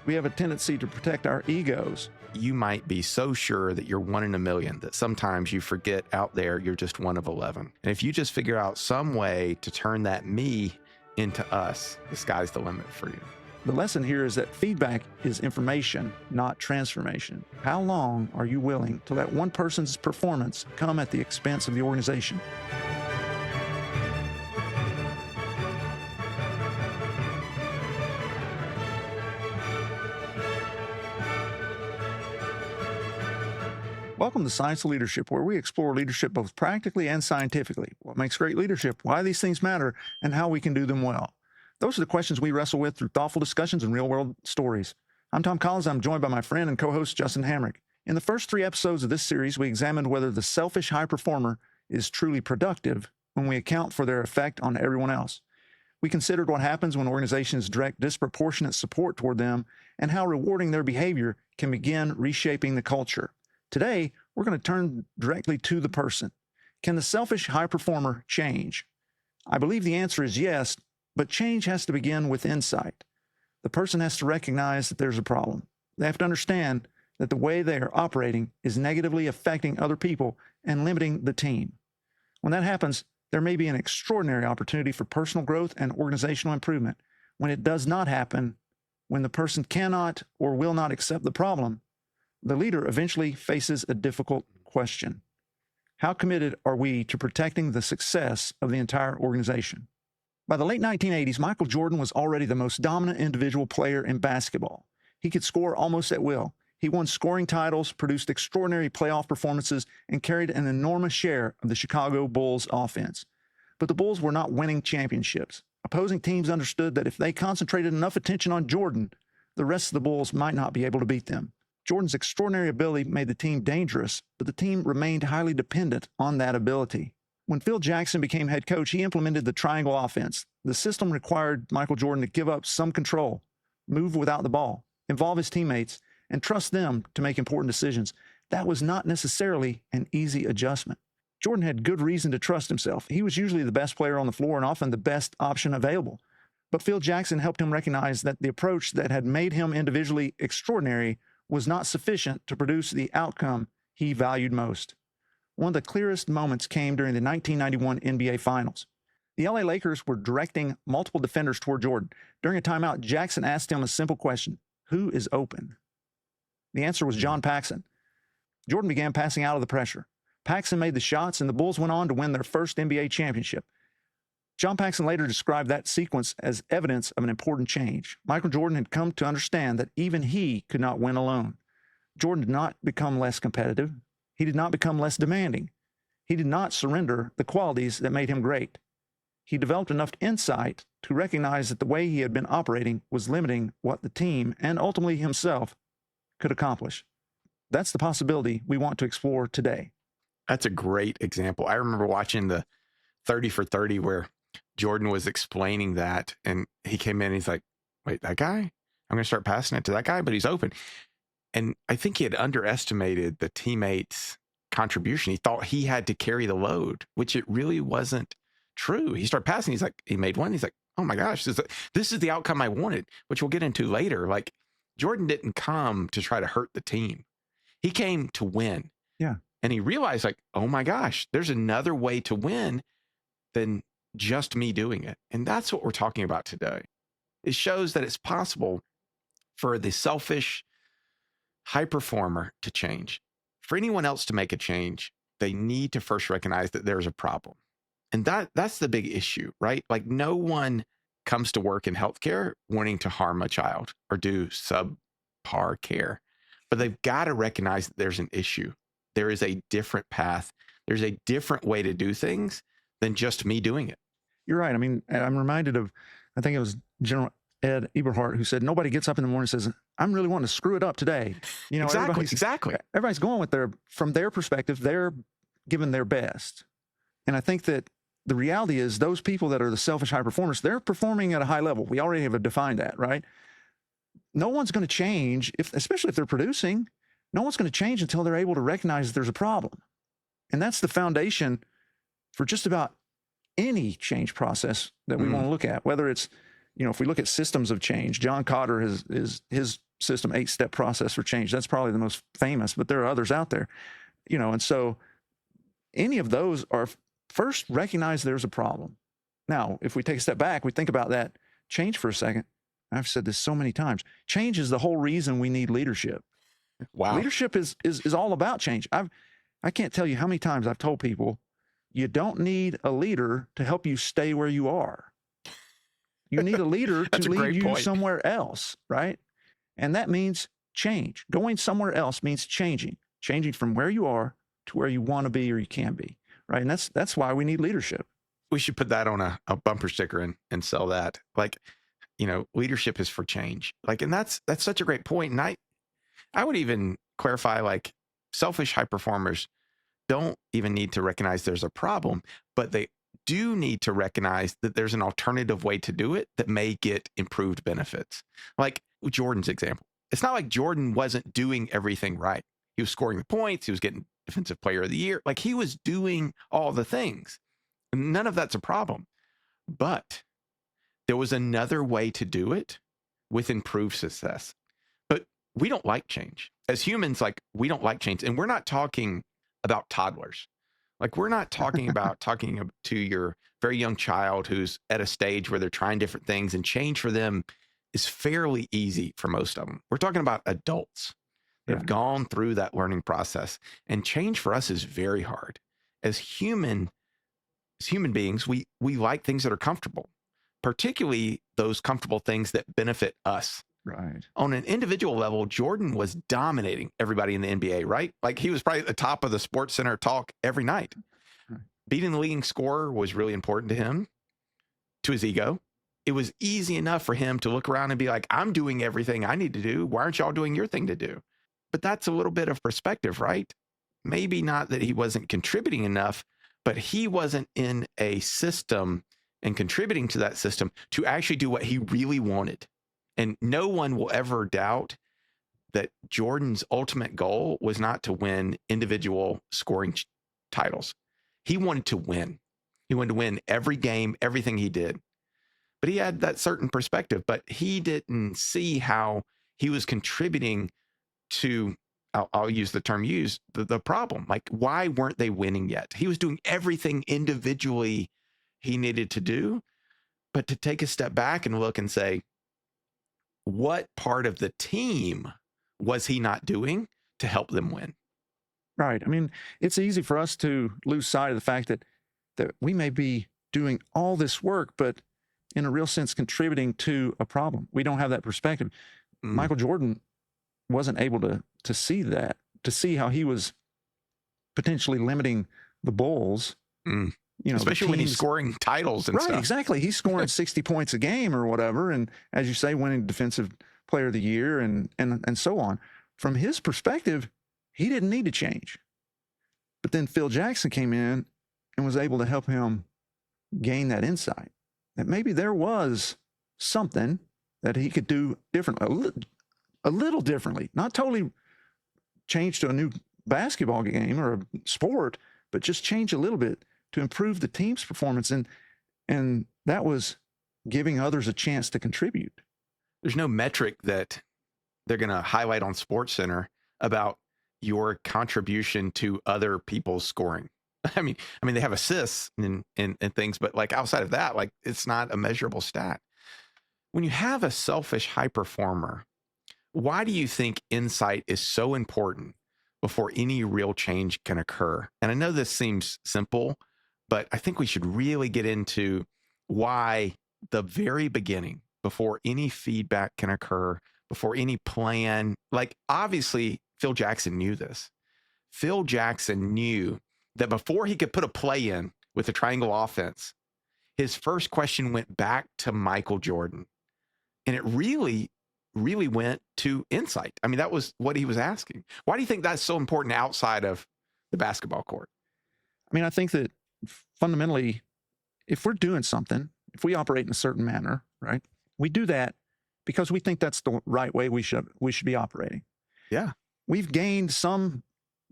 we have a tendency to protect our egos. You might be so sure that you're one in a million that sometimes you forget out there you're just one of 11. And if you just figure out some way to turn that me into us, the sky's the limit for you. The lesson here is that feedback is information, not transformation. How long are you willing to let one person's performance come at the expense of the organization? Welcome to Science of Leadership, where we explore leadership both practically and scientifically. What makes great leadership, why these things matter, and how we can do them well. Those are the questions we wrestle with through thoughtful discussions and real-world stories. I'm Tom Collins. I'm joined by my friend and co-host Justin Hamrick. In the first 3 episodes of this series, we examined whether the selfish high performer is truly productive when we account for their effect on everyone else. We considered what happens when organizations direct disproportionate support toward them and how rewarding their behavior can begin reshaping the culture. Today, we're going to turn directly to the person. Can the selfish high performer change? I believe the answer is yes, but change has to begin with insight. The person has to recognize that there's a problem. They have to understand that the way they are operating is negatively affecting other people and limiting the team. When that happens, there may be an extraordinary opportunity for personal growth and organizational improvement. When it does not happen, when the person cannot or will not accept the problem, the leader eventually faces a difficult question. How committed are we to protecting the success of the entire organization? By the late 1980s, Michael Jordan was already the most dominant individual player in basketball. He could score almost at will. He won scoring titles, produced extraordinary playoff performances, and carried an enormous share of the Chicago Bulls offense. But the Bulls were not winning championships. Opposing teams understood that if they concentrated enough attention on Jordan, the rest of the Bulls might not be able to beat them. Jordan's extraordinary ability made the team dangerous, but the team remained highly dependent on that ability. When Phil Jackson became head coach, he implemented the triangle offense. The system required Michael Jordan to give up some control, move without the ball, involve his teammates, and trust them to make important decisions. That was not necessarily an easy adjustment. Jordan had good reason to trust himself. He was usually the best player on the floor and often the best option available. But Phil Jackson helped him recognize that the approach that had made him individually extraordinary was not sufficient to produce the outcome he valued most. One of the clearest moments came during the 1991 NBA Finals. The LA Lakers were directing multiple defenders toward Jordan. During a timeout, Jackson asked him a simple question: who is open? The answer was John Paxson. Jordan began passing out of the pressure. Paxson made the shots, and the Bulls went on to win their first NBA championship. John Paxson later described that sequence as evidence of an important change. Michael Jordan had come to understand that even he could not win alone. Jordan did not become less competitive. He did not become less demanding. He did not surrender the qualities that made him great. He developed enough insight to recognize that the way he had been operating was limiting what the team and ultimately himself could accomplish. That's the possibility we want to explore today. That's a great example. I remember watching the 30 for 30 where Jordan was explaining that, and he came in and he's like, wait, that guy? I'm going to start passing it to that guy, but he's open. And I think he had underestimated the teammates' contribution. He thought he had to carry the load, which it really wasn't true. He started passing. He's like, he made one. He's like, oh my gosh, this is the outcome I wanted, which we'll get into later. Like, Jordan didn't come to try to hurt the team. He came to win. Yeah. And he realized, like, oh my gosh, there's another way to win than just me doing it. And that's what we're talking about today. It shows that it's possible for the selfish high performer to change. For anyone else to make a change, they need to first recognize that there's a problem. And that's the big issue, right? Like, no one comes to work in healthcare wanting to harm a child or do subpar care, but they've got to recognize that there's an issue. There is a different path. There's a different way to do things than just me doing it. You're right. I mean, I'm reminded of, I think it was General Ed Eberhart who said, nobody gets up in the morning and says, I'm really wanting to screw it up today. You know, Exactly. Everybody's going with from their perspective, they're giving their best. And I think that the reality is those people that are the selfish high performers, they're performing at a high level. We already have defined that, right? No one's going to change, especially if they're producing, no one's going to change until they're able to recognize that there's a problem. And that's the foundation for just about any change process that we want to look at, whether it's, if we look at systems of change, John Kotter is his system, 8-step process for change. That's probably the most famous, but there are others out there, and so any of those are first recognize there's a problem. Now, if we take a step back, we think about that change for a second. I've said this so many times. Change is the whole reason we need leadership. Wow. Leadership is all about change. I can't tell you how many times I've told people, you don't need a leader to help you stay where you are. You need a leader to lead you somewhere else, right? And that means change. Going somewhere else means changing from where you are to where you want to be or you can be, right? And that's why we need leadership. We should put that on a bumper sticker and sell that. Like, leadership is for change. Like, and that's such a great point. And I would even clarify, like, selfish high performers don't even need to recognize there's a problem, but they do need to recognize that there's an alternative way to do it that may get improved benefits. Like Jordan's example. It's not like Jordan wasn't doing everything right. He was scoring the points. He was getting Defensive Player of the Year. Like, he was doing all the things. None of that's a problem. But there was another way to do it with improved success. But we don't like change. As humans, like, we don't like change. And we're not talking about toddlers. Like, we're not talking about talking to your very young child who's at a stage where they're trying different things, and change for them is fairly easy for most of them. We're talking about adults that have gone through that learning process, and change for us is very hard. As human beings, we like things that are comfortable, particularly those comfortable things that benefit us. Right. On an individual level, Jordan was dominating everybody in the NBA, right? Like, he was probably at the top of the Sports Center talk every night. Right. Beating the leading scorer was really important to him, to his ego. It was easy enough for him to look around and be like, I'm doing everything I need to do. Why aren't y'all doing your thing to do? But that's a little bit of perspective, right? Maybe not that he wasn't contributing enough, but he wasn't in a system and contributing to that system to actually do what he really wanted. And no one will ever doubt that Jordan's ultimate goal was not to win individual scoring titles. He wanted to win. He wanted to win every game, everything he did. But he had that certain perspective, but he didn't see how he was contributing to, I'll use the term used, the problem. Like, why weren't they winning yet? He was doing everything individually he needed to do, but to take a step back and look and say, what part of the team was he not doing to help them win? Right. I mean, it's easy for us to lose sight of the fact that we may be doing all this work, but in a real sense, contributing to a problem. We don't have that perspective. Michael Jordan wasn't able to see that, to see how he was potentially limiting the Bulls. Especially when he's scoring titles and stuff. Right, exactly. He's scoring 60 points a game or whatever, and as you say, winning Defensive Player of the Year and so on. From his perspective, he didn't need to change. But then Phil Jackson came in and was able to help him gain that insight that maybe there was something that he could do differently, a little differently, not totally change to a new basketball game or a sport, but just change a little bit to improve the team's performance. And that was giving others a chance to contribute. There's no metric that they're going to highlight on SportsCenter about your contribution to other people's scoring. I mean, they have assists and things, but like outside of that, like, it's not a measurable stat. When you have a selfish high performer, why do you think insight is so important before any real change can occur? And I know this seems simple, but I think we should really get into why the very beginning, before any feedback can occur, before any plan, like, obviously Phil Jackson knew this. Phil Jackson knew that before he could put a play in with a triangle offense, his first question went back to Michael Jordan. And it really, really went to insight. I mean, that was what he was asking. Why do you think that's so important outside of the basketball court? I mean, I think that fundamentally, if we're doing something, if we operate in a certain manner, right, we do that because we think that's the right way we should be operating. Yeah. We've gained some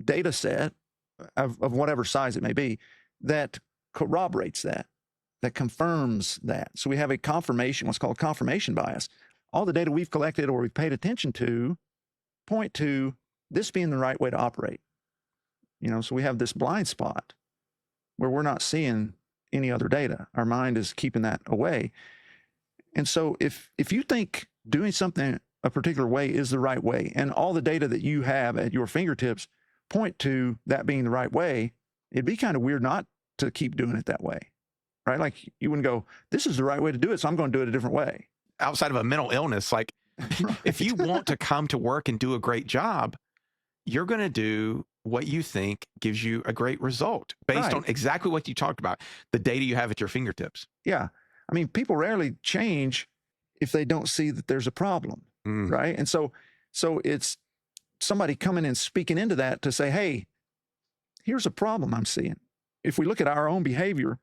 data set of whatever size it may be that corroborates that that confirms that. So we have a confirmation, what's called confirmation bias. All the data we've collected or we've paid attention to point to this being the right way to operate. So we have this blind spot where we're not seeing any other data. Our mind is keeping that away. And so if you think doing something a particular way is the right way, and all the data that you have at your fingertips point to that being the right way, it'd be kind of weird not to keep doing it that way, right? Like you wouldn't go, this is the right way to do it, so I'm going to do it a different way. Outside of a mental illness, like Right. if you want to come to work and do a great job, you're going to do what you think gives you a great result based on exactly what you talked about, the data you have at your fingertips. Yeah. I mean, people rarely change if they don't see that there's a problem, right? And so it's somebody coming and speaking into that to say, hey, here's a problem I'm seeing. If we look at our own behavior,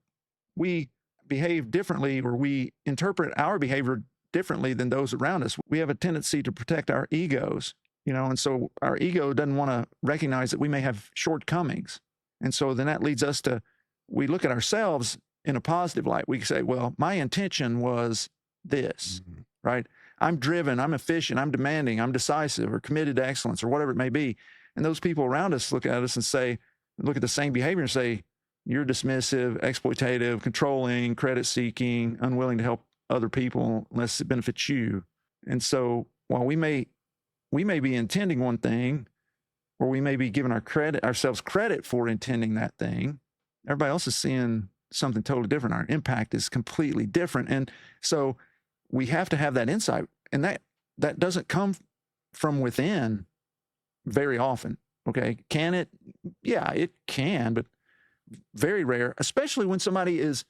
we behave differently, or we interpret our behavior differently than those around us. We have a tendency to protect our egos, and so our ego doesn't want to recognize that we may have shortcomings. And so then that leads us to, we look at ourselves in a positive light. We say, well, my intention was this, right? I'm driven, I'm efficient, I'm demanding, I'm decisive, or committed to excellence, or whatever it may be. And those people around us look at us and say, look at the same behavior and say, you're dismissive, exploitative, controlling, credit seeking, unwilling to help other people unless it benefits you. And so while we may be intending one thing, or we may be giving ourselves credit for intending that thing, everybody else is seeing something totally different. Our impact is completely different. And so we have to have that insight. And that doesn't come from within very often. Okay. Can it? Yeah, it can, but very rare, especially when somebody is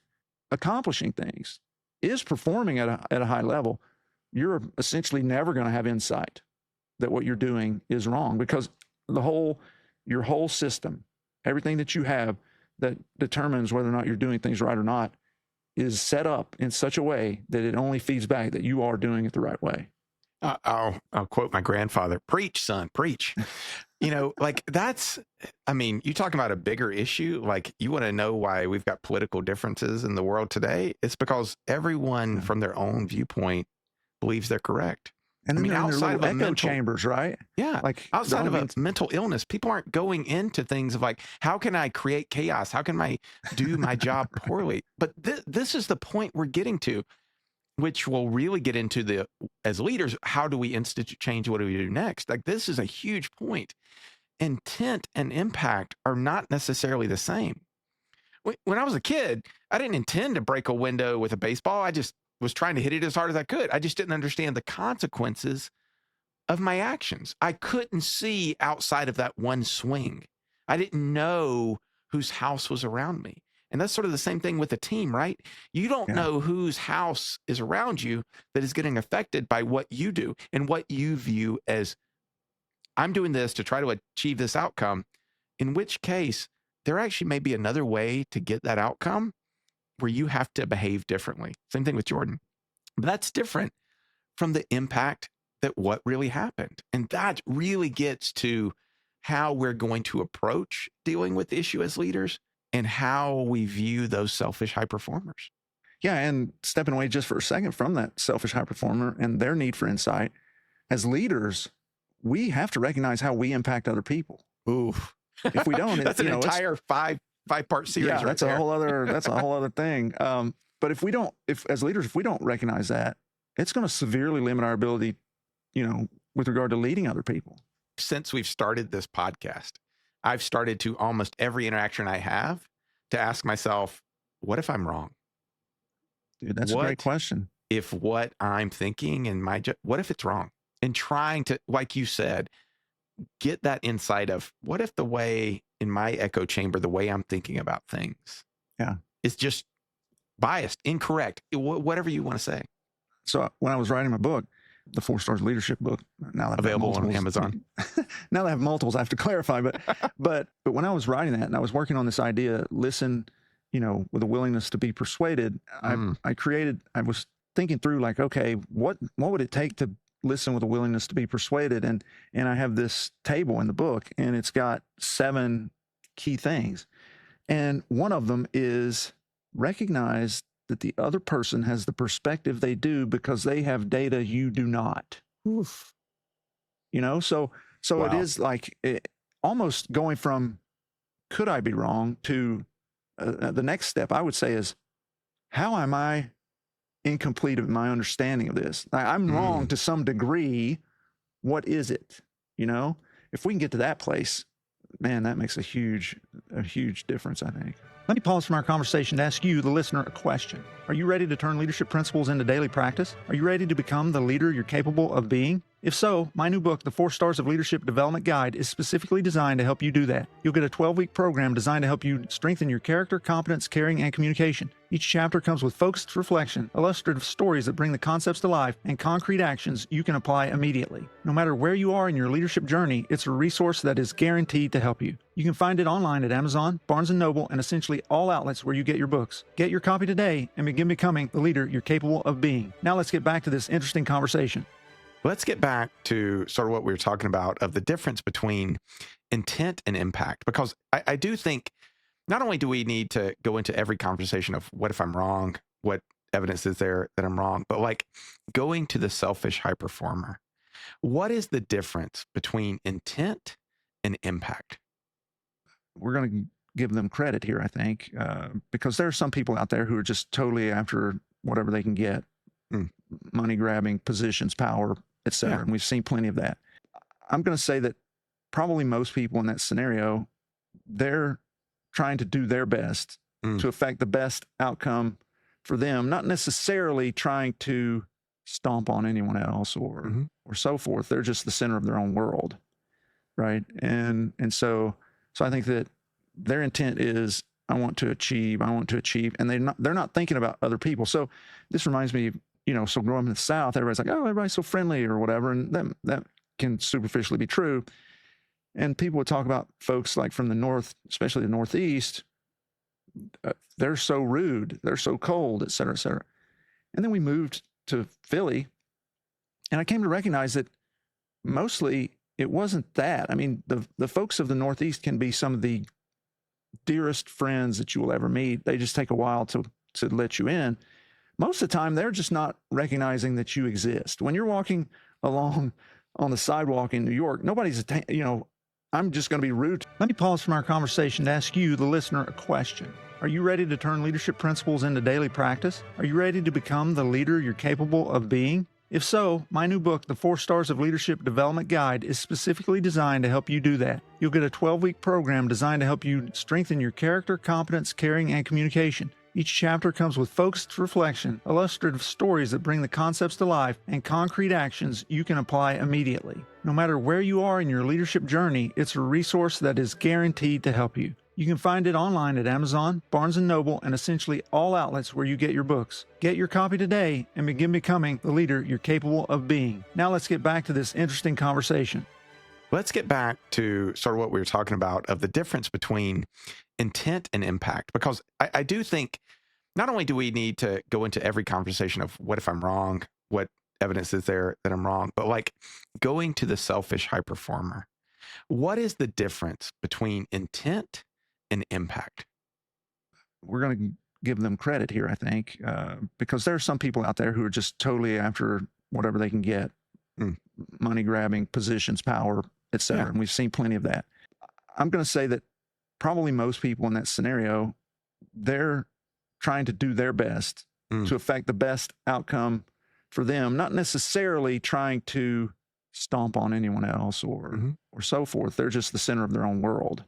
accomplishing things, is performing at a high level. You're essentially never going to have insight that what you're doing is wrong, because your whole system, everything that you have that determines whether or not you're doing things right or not, is set up in such a way that it only feeds back that you are doing it the right way. I'll quote my grandfather, preach, son, preach. Like you talking about a bigger issue. Like, you want to know why we've got political differences in the world today? It's because everyone from their own viewpoint believes they're correct. And then outside of echo chambers, right? Yeah. Like outside of a mental illness, people aren't going into things of like, how can I create chaos? How can I do my job poorly? But this is the point we're getting to, which will really get into as leaders, how do we institute change? What do we do next? Like, this is a huge point. Intent and impact are not necessarily the same. When I was a kid, I didn't intend to break a window with a baseball. I just was trying to hit it as hard as I could. I just didn't understand the consequences of my actions. I couldn't see outside of that one swing. I didn't know whose house was around me. And that's sort of the same thing with a team, right? You don't know whose house is around you that is getting affected by what you do and what you view as, I'm doing this to try to achieve this outcome, in which case there actually may be another way to get that outcome where you have to behave differently. Same thing with Jordan. But that's different from the impact that what really happened. And that really gets to how we're going to approach dealing with the issue as leaders and how we view those selfish high performers. Yeah, and stepping away just for a second from that selfish high performer and their need for insight, as leaders, we have to recognize how we impact other people. Ooh, if we don't, that's an entire five-part series. Yeah, right that's there. a whole other thing. But if as leaders, if we don't recognize that, it's going to severely limit our ability, with regard to leading other people. Since we've started this podcast, I've started to almost every interaction I have to ask myself, what if I'm wrong? Dude, that's a great question. If what I'm thinking and what if it's wrong? And trying to, like you said, get that insight of what if the way in my echo chamber, the way I'm thinking about things is just biased, incorrect, whatever you want to say. So when I was writing my book, the 4 Stars Leadership book, now that available on Amazon. Now that I have multiples, I have to clarify. But when I was writing that and I was working on this idea, listen, with a willingness to be persuaded, I was thinking through like, okay, what would it take to listen with a willingness to be persuaded? And I have this table in the book, and it's got 7 key things. And one of them is recognize that the other person has the perspective they do because they have data you do not. Oof. You know, so it Wow. is like almost going from could I be wrong to the next step I would say is how am I incomplete in my understanding of this? I'm wrong to some degree. What is it? You know, if we can get to that place, man, that makes a huge difference, I think. Let me pause from our conversation to ask you, the listener, a question. Are you ready to turn leadership principles into daily practice? Are you ready to become the leader you're capable of being? If so, my new book, The 4 Stars of Leadership Development Guide, is specifically designed to help you do that. You'll get a 12-week program designed to help you strengthen your character, competence, caring, and communication. Each chapter comes with focused reflection, illustrative stories that bring the concepts to life, and concrete actions you can apply immediately. No matter where you are in your leadership journey, it's a resource that is guaranteed to help you. You can find it online at Amazon, Barnes & Noble, and essentially all outlets where you get your books. Get your copy today and begin becoming the leader you're capable of being. Now let's get back to this interesting conversation. Let's get back to sort of what we were talking about of the difference between intent and impact, because I do think not only do we need to go into every conversation of what if I'm wrong, what evidence is there that I'm wrong, but like going to the selfish high performer, what is the difference between intent and impact? We're going to give them credit here, I think, because there are some people out there who are just totally after whatever they can get, money grabbing, positions, power, etc. And we've seen plenty of that. I'm going to say that probably most people in that scenario, they're trying to do their best to affect the best outcome for them, not necessarily trying to stomp on anyone else or so forth. They're just the center of their own world, right? And so I think that their intent is I want to achieve, and they're not thinking about other people. So this reminds me, so growing up in the South, everybody's like, oh, everybody's so friendly or whatever, and that can superficially be true. And people would talk about folks like from the North, especially the Northeast, they're so rude, they're so cold, et cetera, et cetera. And then we moved to Philly, and I came to recognize that mostly it wasn't that. I mean, the folks of the Northeast can be some of the dearest friends that you will ever meet. They just take a while to let you in. Most of the time, they're just not recognizing that you exist. When you're walking along on the sidewalk in New York, nobody's, I'm just going to be rude. Let me pause from our conversation to ask you, the listener, a question. Are you ready to turn leadership principles into daily practice? Are you ready to become the leader you're capable of being? If so, my new book, The 4 Stars of Leadership Development Guide, is specifically designed to help you do that. You'll get a 12-week program designed to help you strengthen your character, competence, caring, and communication. Each chapter comes with focused reflection, illustrative stories that bring the concepts to life, and concrete actions you can apply immediately. No matter where you are in your leadership journey, it's a resource that is guaranteed to help you. You can find it online at Amazon, Barnes & Noble, and essentially all outlets where you get your books. Get your copy today and begin becoming the leader you're capable of being. Now let's get back to this interesting conversation. Let's get back to sort of what we were talking about of the difference between intent and impact, because I do think not only do we need to go into every conversation of what if I'm wrong, what evidence is there that I'm wrong, but like going to the selfish high performer, what is the difference between intent and impact? We're going to give them credit here, I think, because there are some people out there who are just totally after whatever they can get, money grabbing, positions, power, etc. And we've seen plenty of that. I'm going to say that probably most people in that scenario, they're trying to do their best to affect the best outcome for them, not necessarily trying to stomp on anyone else or so forth. They're just the center of their own world,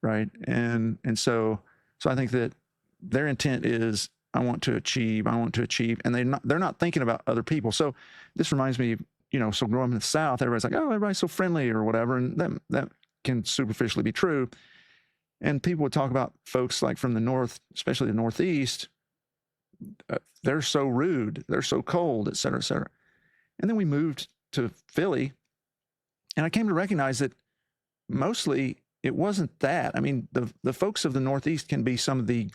right? And so I think that their intent is I want to achieve, and they're not thinking about other people. So this reminds me, so growing up in the South, everybody's like, oh, everybody's so friendly or whatever, and that can superficially be true. And people would talk about folks like from the North, especially the Northeast, they're so rude, they're so cold, et cetera, et cetera. And then we moved to Philly, and I came to recognize that mostly it wasn't that. I mean, the folks of the Northeast can be some of the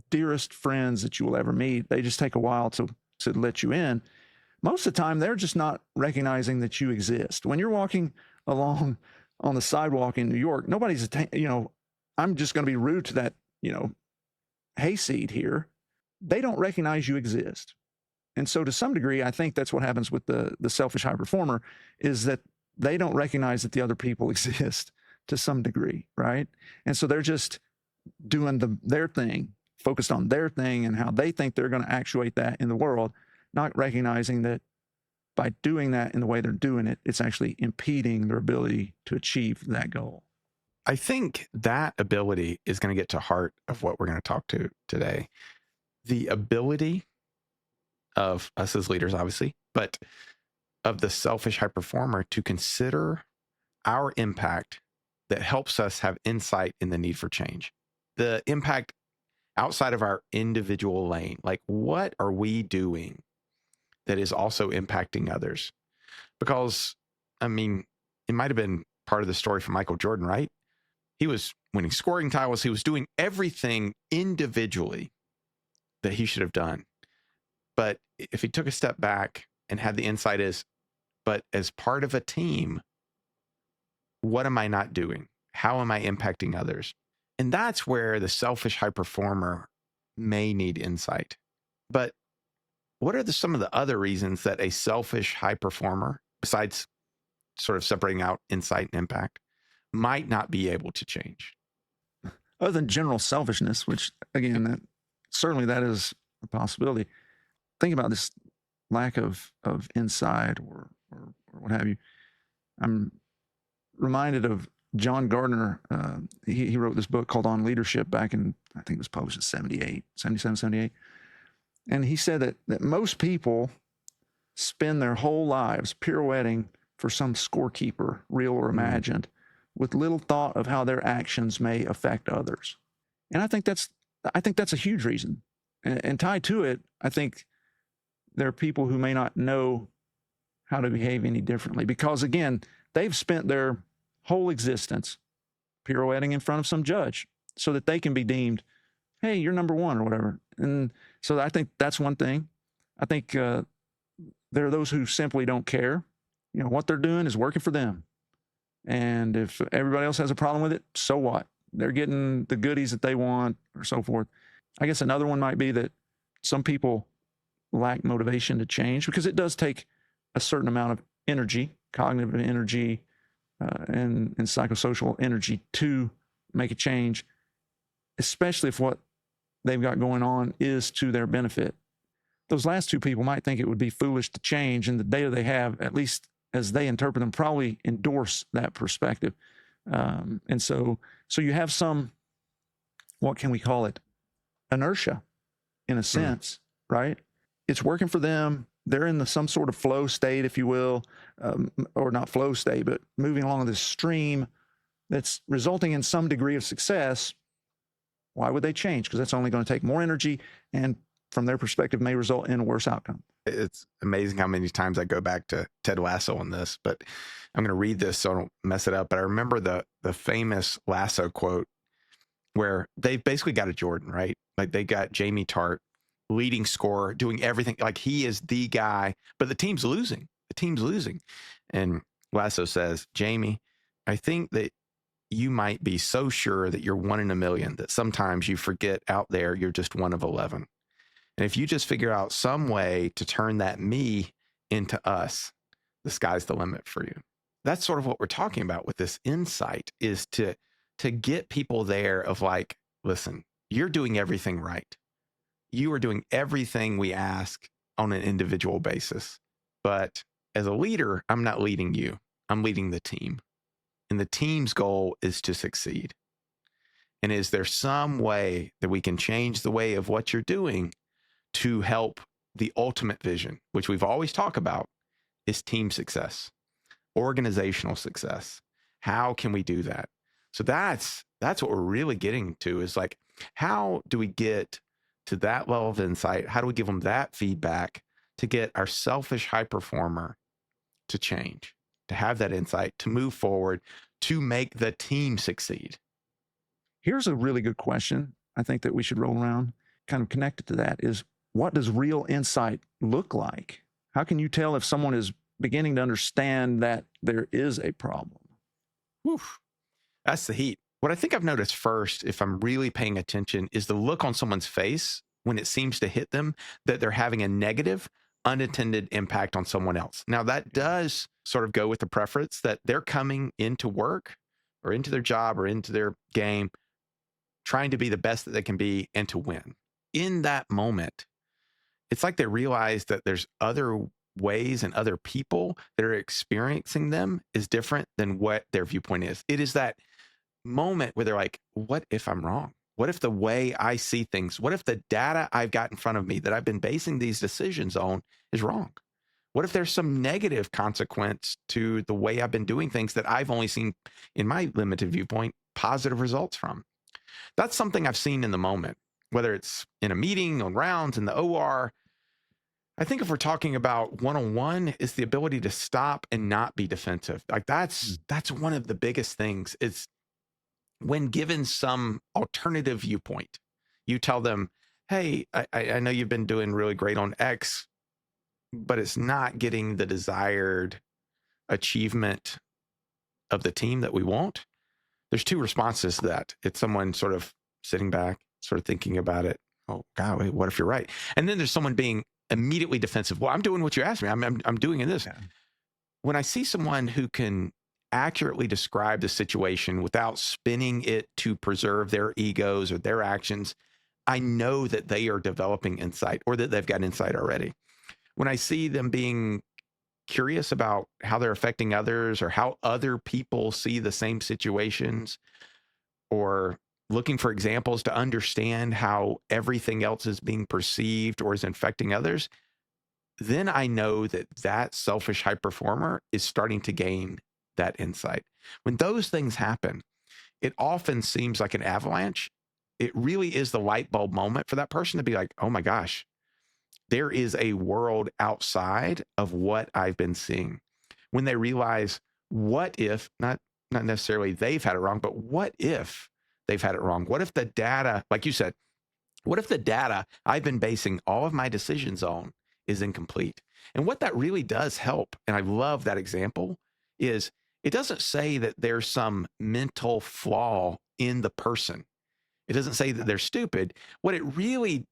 dearest friends that you will ever meet. They just take a while to let you in. Most of the time, they're just not recognizing that you exist. When you're walking along on the sidewalk in New York, nobody's, I'm just going to be rude to that, hayseed here. they don't recognize you exist. And so to some degree, I think that's what happens with the selfish high performer, is that they don't recognize that the other people exist to some degree, right? And so they're just doing their thing, focused on their thing and how they think they're going to actuate that in the world, not recognizing that by doing that in the way they're doing it, it's actually impeding their ability to achieve that goal. I think that ability is going to get to heart of what we're going to talk to today. The ability of us as leaders, obviously, but of the selfish high performer to consider our impact that helps us have insight in the need for change. The impact outside of our individual lane, like what are we doing that is also impacting others? Because, I mean, it might have been part of the story for Michael Jordan, right? He was winning scoring titles. He was doing everything individually that he should have done. But if he took a step back and had the insight but as part of a team, what am I not doing? How am I impacting others? And that's where the selfish high performer may need insight. But what are some of the other reasons that a selfish high performer, besides sort of separating out insight and impact, might not be able to change? Other than general selfishness, which again, certainly that is a possibility. Think about this lack of insight or what have you. I'm reminded of John Gardner. He wrote this book called On Leadership back in, I think it was published in 77, 78. And he said that most people spend their whole lives pirouetting for some scorekeeper, real or imagined, with little thought of how their actions may affect others. And I think that's a huge reason. And tied to it, I think there are people who may not know how to behave any differently because, again, they've spent their whole existence pirouetting in front of some judge so that they can be deemed, hey, you're number one or whatever. And so I think that's one thing. I think there are those who simply don't care. You know, what they're doing is working for them. And if everybody else has a problem with it, so what? They're getting the goodies that they want or so forth. I guess another one might be that some people lack motivation to change because it does take a certain amount of energy, cognitive energy, and psychosocial energy to make a change, especially if what they've got going on is to their benefit. Those last two people might think it would be foolish to change, and the data they have, at least as they interpret them, probably endorse that perspective. And so you have some, what can we call it? Inertia, in a sense, right? It's working for them. They're in some sort of flow state, if you will, or not flow state, but moving along this stream that's resulting in some degree of success. Why would they change? Because that's only going to take more energy and from their perspective may result in a worse outcome. It's amazing how many times I go back to Ted Lasso on this, but I'm going to read this so I don't mess it up. But I remember the famous Lasso quote where they've basically got a Jordan, right? Like they got Jamie Tart, leading scorer, doing everything. Like he is the guy, but the team's losing. The team's losing. And Lasso says, Jamie, I think that you might be so sure that you're 1 in a million that sometimes you forget out there you're just 1 of 11. And if you just figure out some way to turn that me into us, the sky's the limit for you. That's sort of what we're talking about with this insight, is to get people there of like, listen, you're doing everything right. You are doing everything we ask on an individual basis. But as a leader, I'm not leading you. I'm leading the team. And the team's goal is to succeed. And is there some way that we can change the way of what you're doing to help the ultimate vision, which we've always talked about, is team success, organizational success? How can we do that? So that's what we're really getting to, is like, how do we get to that level of insight? How do we give them that feedback to get our selfish high performer to change, to have that insight, to move forward, to make the team succeed? Here's a really good question I think that we should roll around, kind of connected to that, is what does real insight look like? How can you tell if someone is beginning to understand that there is a problem? Whew. That's the heat. What I think I've noticed first, if I'm really paying attention, is the look on someone's face when it seems to hit them that they're having a negative, unintended impact on someone else. Now, that does sort of go with the preference that they're coming into work or into their job or into their game, trying to be the best that they can be and to win. In that moment, it's like they realize that there's other ways and other people that are experiencing them is different than what their viewpoint is. It is that moment where they're like, what if I'm wrong? What if the way I see things, what if the data I've got in front of me that I've been basing these decisions on is wrong? What if there's some negative consequence to the way I've been doing things that I've only seen in my limited viewpoint positive results from? That's something I've seen in the moment, whether it's in a meeting, on rounds, in the OR. I think if we're talking about one-on-one, is the ability to stop and not be defensive. Like that's one of the biggest things. Is when given some alternative viewpoint, you tell them, hey, I know you've been doing really great on X, but it's not getting the desired achievement of the team that we want. There's two responses to that. It's someone sort of sitting back, sort of thinking about it. Oh, God, wait, what if you're right? And then there's someone being immediately defensive. Well, I'm doing what you asked me. I'm doing this. Yeah. When I see someone who can accurately describe the situation without spinning it to preserve their egos or their actions, I know that they are developing insight or that they've got insight already. When I see them being curious about how they're affecting others or how other people see the same situations, or looking for examples to understand how everything else is being perceived or is infecting others, then I know that that selfish high performer is starting to gain that insight. When those things happen, it often seems like an avalanche. It really is the light bulb moment for that person to be like, oh my gosh, there is a world outside of what I've been seeing. When they realize, what if, not necessarily they've had it wrong, but what if they've had it wrong? What if the data, like you said, what if the data I've been basing all of my decisions on is incomplete? And what that really does help, and I love that example, is it doesn't say that there's some mental flaw in the person. It doesn't say that they're stupid. What it really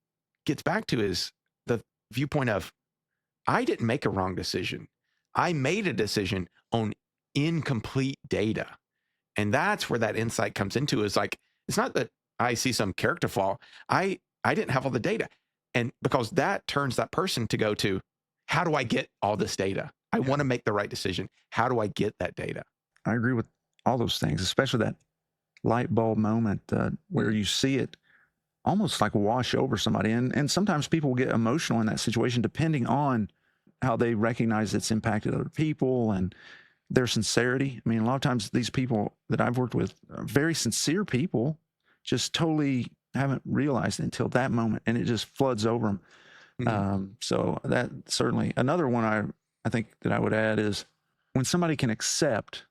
gets back to is the viewpoint of, I didn't make a wrong decision. I made a decision on incomplete data. And that's where that insight comes into, is like, it's not that I see some character flaw. I didn't have all the data. And because that turns that person to go to, how do I get all this data? I want to make the right decision. How do I get that data? I agree with all those things, especially that light bulb moment where you see it almost like wash over somebody. And sometimes people get emotional in that situation, depending on how they recognize it's impacted other people and their sincerity. I mean, a lot of times these people that I've worked with are very sincere people, just totally haven't realized it until that moment, and it just floods over them. So that certainly, another one I think that I would add is when somebody can accept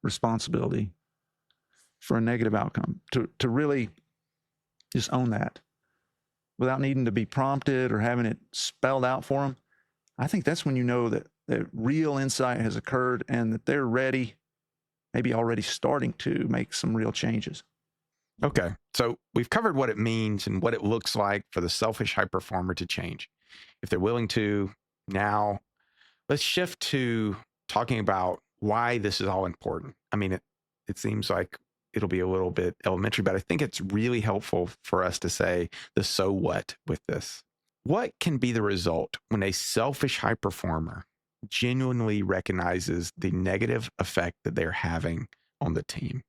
responsibility for a negative outcome, to really just own that without needing to be prompted or having it spelled out for them. I think that's when you know that real insight has occurred and that they're ready, maybe already starting to make some real changes. Okay. So we've covered what it means and what it looks like for the selfish high performer to change. If they're willing to, now let's shift to talking about why this is all important. I mean, it seems like it'll be a little bit elementary, but I think it's really helpful for us to say the so what with this. What can be the result when a selfish high performer genuinely recognizes the negative effect that they're having on the team?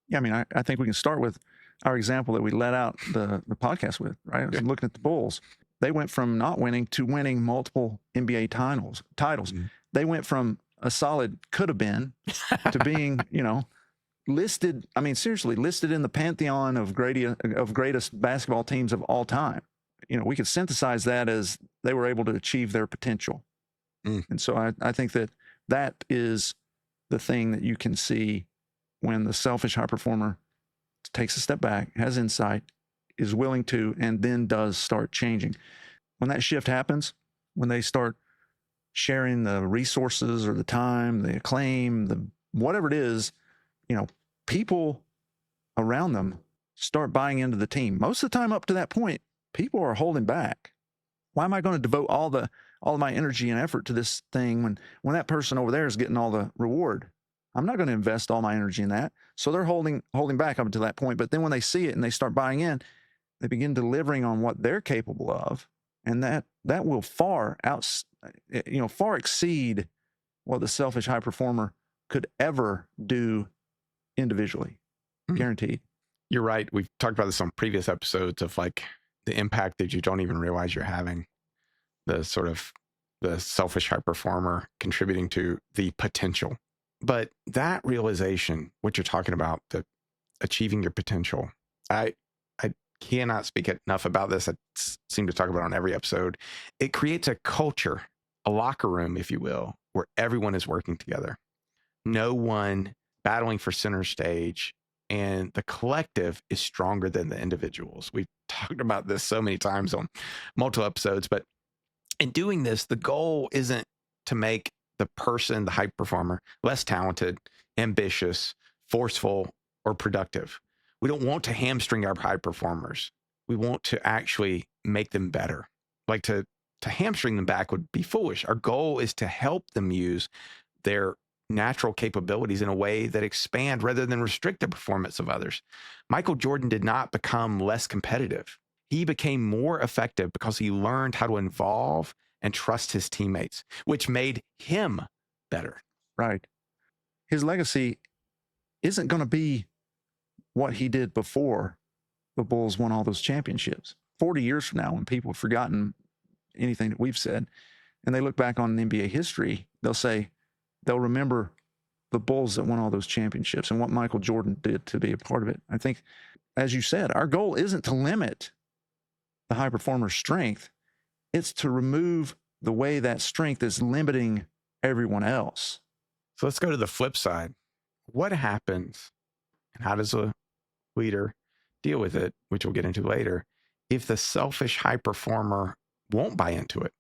Yeah, I mean, I think we can start with our example that we let out the podcast with, right? I was looking at the Bulls. They went from not winning to winning multiple NBA titles. Mm-hmm. They went from a solid could have been to being, listed. I mean, seriously, listed in the pantheon of greatest basketball teams of all time. We could synthesize that as they were able to achieve their potential. And so I think that is the thing that you can see when the selfish high performer takes a step back, has insight, is willing to, and then does start changing. When that shift happens, when they start sharing the resources or the time, the acclaim, whatever it is, people around them start buying into the team. Most of the time up to that point, people are holding back. Why am I going to devote all of my energy and effort to this thing when that person over there is getting all the reward? I'm not going to invest all my energy in that. So they're holding back up until that point. But then when they see it and they start buying in, they begin delivering on what they're capable of, and that will far exceed what the selfish high performer could ever do individually. Guaranteed. You're right. We've talked about this on previous episodes of like the impact that you don't even realize you're having. The sort of the selfish high performer contributing to the potential. But that realization, what you're talking about, the achieving your potential, I cannot speak enough about this. I seem to talk about it on every episode. It creates a culture, a locker room, if you will, where everyone is working together. No one battling for center stage, and the collective is stronger than the individuals. We've talked about this so many times on multiple episodes, but in doing this, the goal isn't to make the person, the high performer, less talented, ambitious, forceful, or productive. We don't want to hamstring our high performers. We want to actually make them better. Like to hamstring them back would be foolish. Our goal is to help them use their natural capabilities in a way that expand rather than restrict the performance of others. Michael Jordan did not become less competitive. He became more effective because he learned how to involve and trust his teammates, which made him better. Right. His legacy isn't going to be what he did before the Bulls won all those championships. 40 years from now, when people have forgotten anything that we've said, and they look back on NBA history, they'll remember the Bulls that won all those championships and what Michael Jordan did to be a part of it. I think, as you said, our goal isn't to limit the high performer's strength. It's to remove the way that strength is limiting everyone else. So let's go to the flip side. What happens, and how does a leader deal with it, which we'll get into later, if the selfish high performer won't buy into it?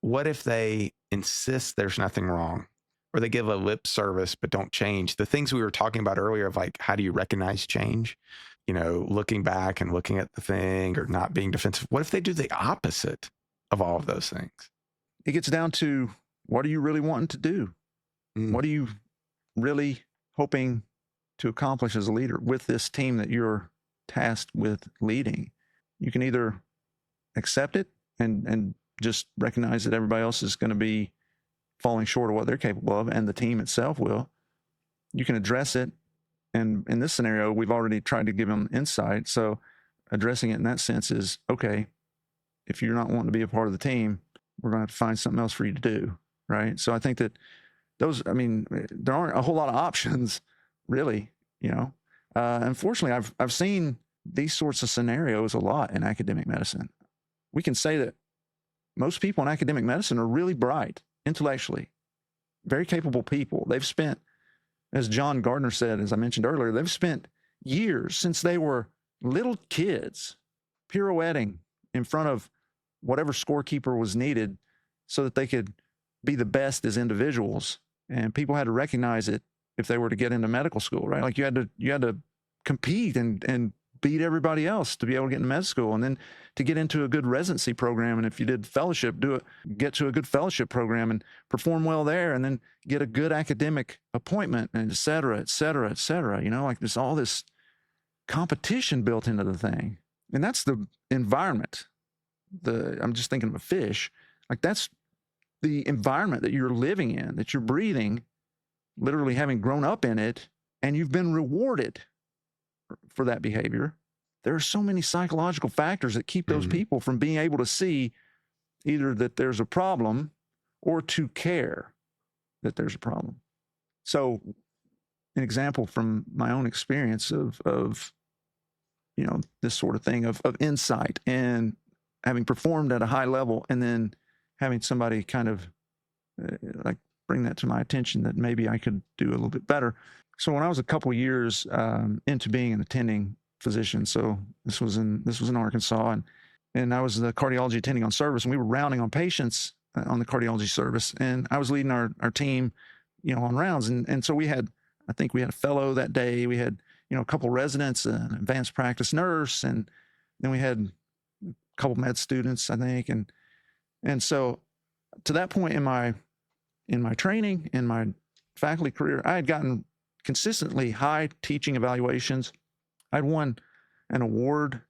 What if they insist there's nothing wrong, or they give a lip service but don't change? The things we were talking about earlier of like, how do you recognize change? You know, looking back and looking at the thing or not being defensive. What if they do the opposite of all of those things? It gets down to, what are you really wanting to do? What are you really hoping to accomplish as a leader with this team that you're tasked with leading? You can either accept it and just recognize that everybody else is going to be falling short of what they're capable of, and the team itself will. You can address it. And in this scenario, we've already tried to give them insight. So addressing it in that sense is, okay, if you're not wanting to be a part of the team, we're going to have to find something else for you to do. Right. So I think that there aren't a whole lot of options really, unfortunately, I've seen these sorts of scenarios a lot in academic medicine. We can say that most people in academic medicine are really bright intellectually, very capable people. They've spent, as John Gardner said, as I mentioned earlier, they've spent years since they were little kids pirouetting in front of whatever scorekeeper was needed so that they could be the best as individuals. And people had to recognize it if they were to get into medical school, right? Like you had to compete and beat everybody else to be able to get into med school, and then to get into a good residency program. And if you did fellowship, get to a good fellowship program and perform well there, and then get a good academic appointment, and et cetera, et cetera, et cetera. Like there's all this competition built into the thing. And that's the environment. I'm just thinking of a fish. Like that's the environment that you're living in, that you're breathing, literally having grown up in it, and you've been rewarded for that behavior. There are so many psychological factors that keep those people from being able to see either that there's a problem or to care that there's a problem. So an example from my own experience of this sort of thing of insight and having performed at a high level, and then having somebody kind of like bring that to my attention that maybe I could do a little bit better. So when I was a couple years into being an attending physician, so this was in Arkansas, and I was the cardiology attending on service, and we were rounding on patients on the cardiology service, and I was leading our team, on rounds, and so I think we had a fellow that day, we had a couple residents, an advanced practice nurse, and then we had a couple med students, I think. And so to that point in my training, in my faculty career, I had gotten consistently high teaching evaluations. I'd won an award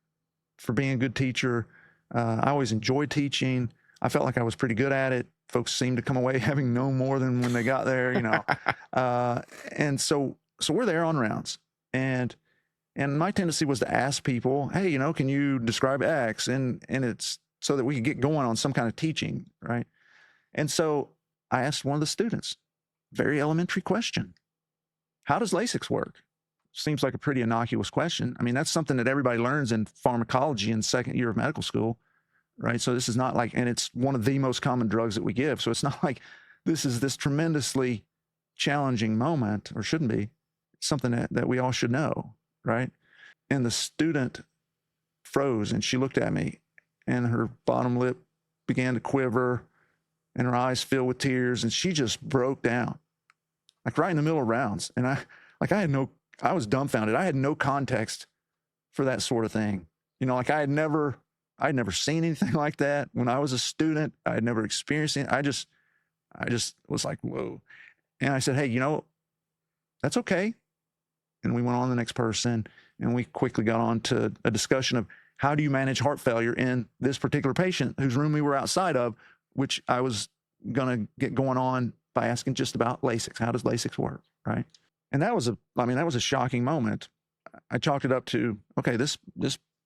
for being a good teacher. I always enjoyed teaching. I felt like I was pretty good at it. Folks seemed to come away having known more than when they got there, and so we're there on rounds, and my tendency was to ask people, hey, can you describe X? And it's so that we could get going on some kind of teaching, right? And so I asked one of the students, very elementary question: how does LASIX work? Seems like a pretty innocuous question. I mean, that's something that everybody learns in pharmacology in second year of medical school, right? So this is not like, and it's one of the most common drugs that we give. So it's not like this is this tremendously challenging moment, or shouldn't be. It's something that we all should know, right? And the student froze, and she looked at me, and her bottom lip began to quiver, and her eyes filled with tears, and she just broke down, like right in the middle of rounds. And I was dumbfounded. I had no context for that sort of thing. Like I'd never seen anything like that when I was a student. I had never experienced it. I just was like, whoa. And I said, hey, that's okay. And we went on to the next person, and we quickly got on to a discussion of how do you manage heart failure in this particular patient whose room we were outside of, which I was going to get going on by asking just about LASIX. How does LASIX work, right? And that was a shocking moment. I chalked it up to, okay, this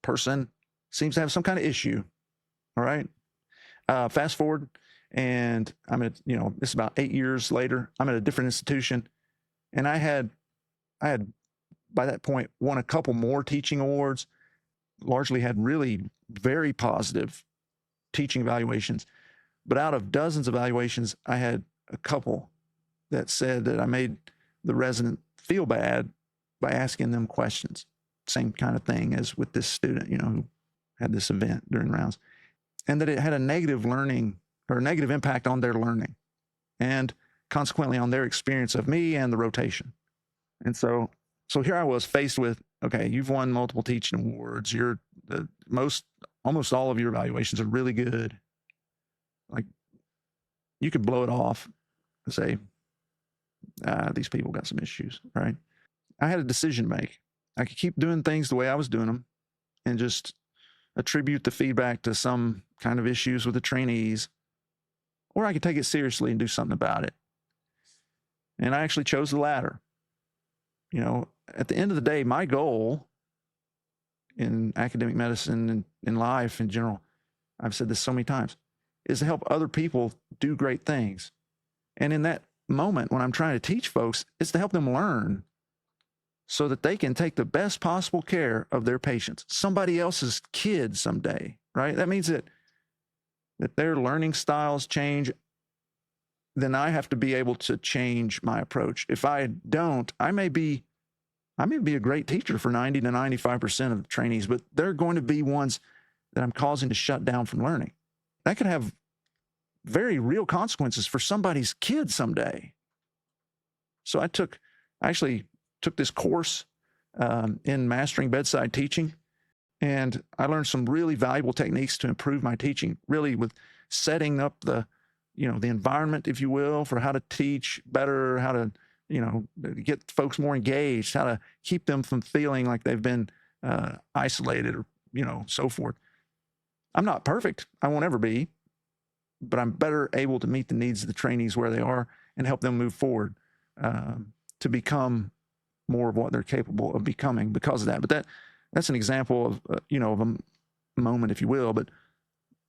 person seems to have some kind of issue. All right. Fast forward, and I'm at, this is about 8 years later. I'm at a different institution, and I had by that point won a couple more teaching awards, largely had really very positive teaching evaluations. But out of dozens of evaluations, I had a couple that said that I made the resident feel bad by asking them questions. Same kind of thing as with this student, who had this event during rounds, and that it had a negative impact on their learning, and consequently on their experience of me and the rotation. And so here I was faced with, okay, you've won multiple teaching awards. Almost all of your evaluations are really good. Like, you could blow it off and say, these people got some issues, right? I had a decision to make. I could keep doing things the way I was doing them and just attribute the feedback to some kind of issues with the trainees, or I could take it seriously and do something about it. And I actually chose the latter. At the end of the day, my goal in academic medicine and in life in general, I've said this so many times, is to help other people do great things. And in that moment, when I'm trying to teach folks, it's to help them learn so that they can take the best possible care of their patients, somebody else's kid someday, right? That means that their learning styles change. Then I have to be able to change my approach. If I don't, I may be a great teacher for 90 to 95% of the trainees, but they're going to be ones that I'm causing to shut down from learning. That could have very real consequences for somebody's kid someday. So I actually took this course in mastering bedside teaching, and I learned some really valuable techniques to improve my teaching, really with setting up the environment, if you will, for how to teach better, how to, get folks more engaged, how to keep them from feeling like they've been isolated or, so forth. I'm not perfect. I won't ever be, but I'm better able to meet the needs of the trainees where they are and help them move forward to become more of what they're capable of becoming because of that. But that's an example of, of a moment, if you will, but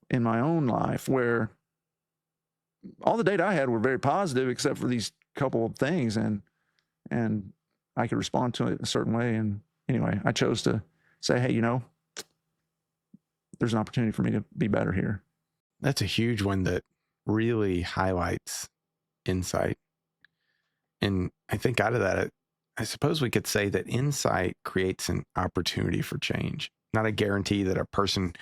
in my own life where all the data I had were very positive, except for these couple of things, and I could respond to it a certain way. And anyway, I chose to say, hey, there's an opportunity for me to be better here. That's a huge one that really highlights insight. And I think out of that, I suppose we could say that insight creates an opportunity for change, not a guarantee that a person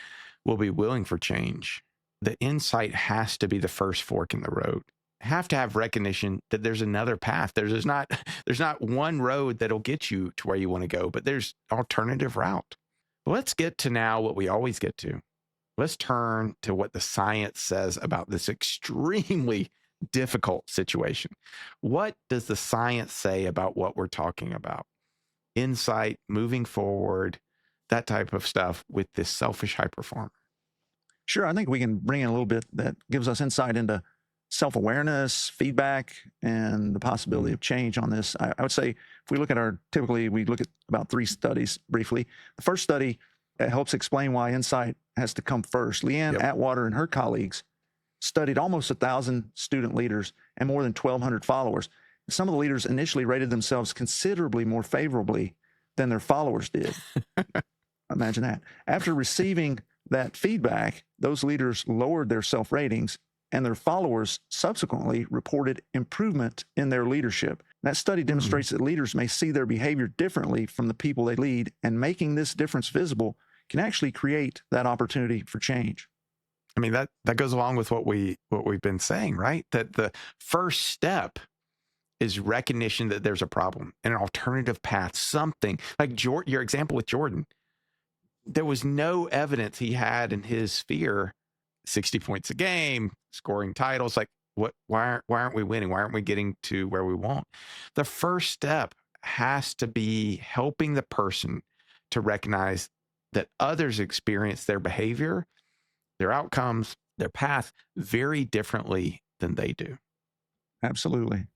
will be willing for change. The insight has to be the first fork in the road. Have to have recognition that there's another path. There's not one road that'll get you to where you want to go, but there's alternative route. But let's get to now what we always get to. let's turn to what the science says about this extremely difficult situation. What does the science say about what we're talking about? Insight, moving forward, that type of stuff with this selfish high performer. Sure, I think we can bring in a little bit that gives us insight into self-awareness, feedback, and the possibility of change on this. I would say if we look at typically we look at about 3 studies briefly. The first study helps explain why insight has to come first. Leanne Yep. Atwater and her colleagues studied almost 1,000 student leaders and more than 1,200 followers. Some of the leaders initially rated themselves considerably more favorably than their followers did. Imagine that. After receiving that feedback, those leaders lowered their self-ratings, and their followers subsequently reported improvement in their leadership. That study demonstrates that leaders may see their behavior differently from the people they lead, and making this difference visible can actually create that opportunity for change. I mean, that goes along with what we've been saying, right? That the first step is recognition that there's a problem and an alternative path, something like your example with Jordan. There was no evidence he had in his sphere 60 points a game, scoring titles. Like, why aren't we winning? Why aren't we getting to where we want? The first step has to be helping the person to recognize that others experience their behavior, their outcomes, their path very differently than they do. Absolutely.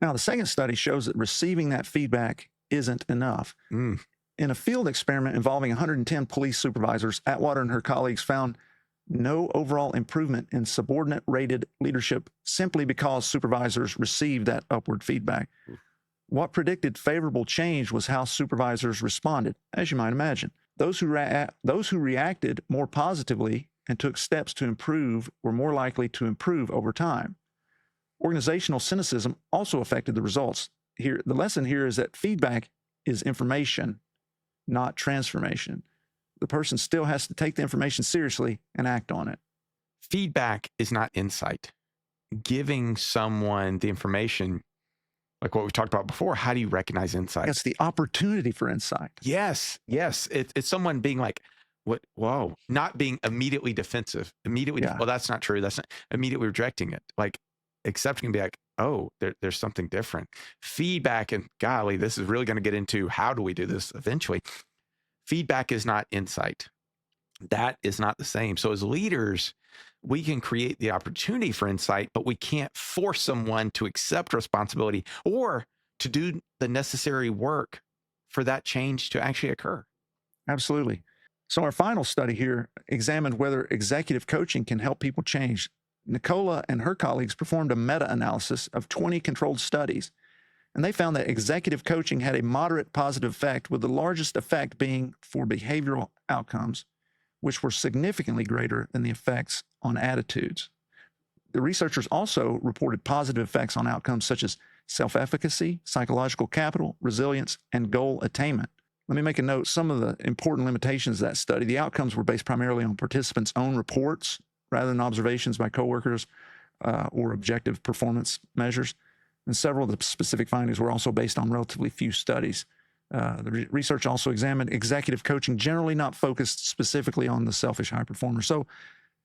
Now, the second study shows that receiving that feedback isn't enough. Mm. In a field experiment involving 110 police supervisors, Atwater and her colleagues found no overall improvement in subordinate rated leadership simply because supervisors received that upward feedback. What predicted favorable change was how supervisors responded, as you might imagine. Those who reacted more positively and took steps to improve were more likely to improve over time. Organizational cynicism also affected the results. Here, the lesson here is that feedback is information, not transformation. The person still has to take the information seriously and act on it. Feedback is not insight. Giving someone the information, like what we talked about before, how do you recognize insight? It's the opportunity for insight. Yes. It's someone being like, what? Whoa, not being immediately defensive. Immediately, Yeah. well, that's not true. That's not immediately rejecting it. Like accepting and be like, oh, there's something different. Feedback, and golly, this is really going to get into how do we do this eventually. Feedback is not insight. That is not the same. So as leaders, we can create the opportunity for insight, but we can't force someone to accept responsibility or to do the necessary work for that change to actually occur. Absolutely. So our final study here examined whether executive coaching can help people change. Nicola and her colleagues performed a meta-analysis of 20 controlled studies, and they found that executive coaching had a moderate positive effect, with the largest effect being for behavioral outcomes, which were significantly greater than the effects on attitudes. The researchers also reported positive effects on outcomes such as self-efficacy, psychological capital, resilience, and goal attainment. Let me make a note. Some of the important limitations of that study: the outcomes were based primarily on participants' own reports rather than observations by coworkers or objective performance measures. And several of the specific findings were also based on relatively few studies. The research also examined executive coaching generally not focused specifically on the selfish high performer. So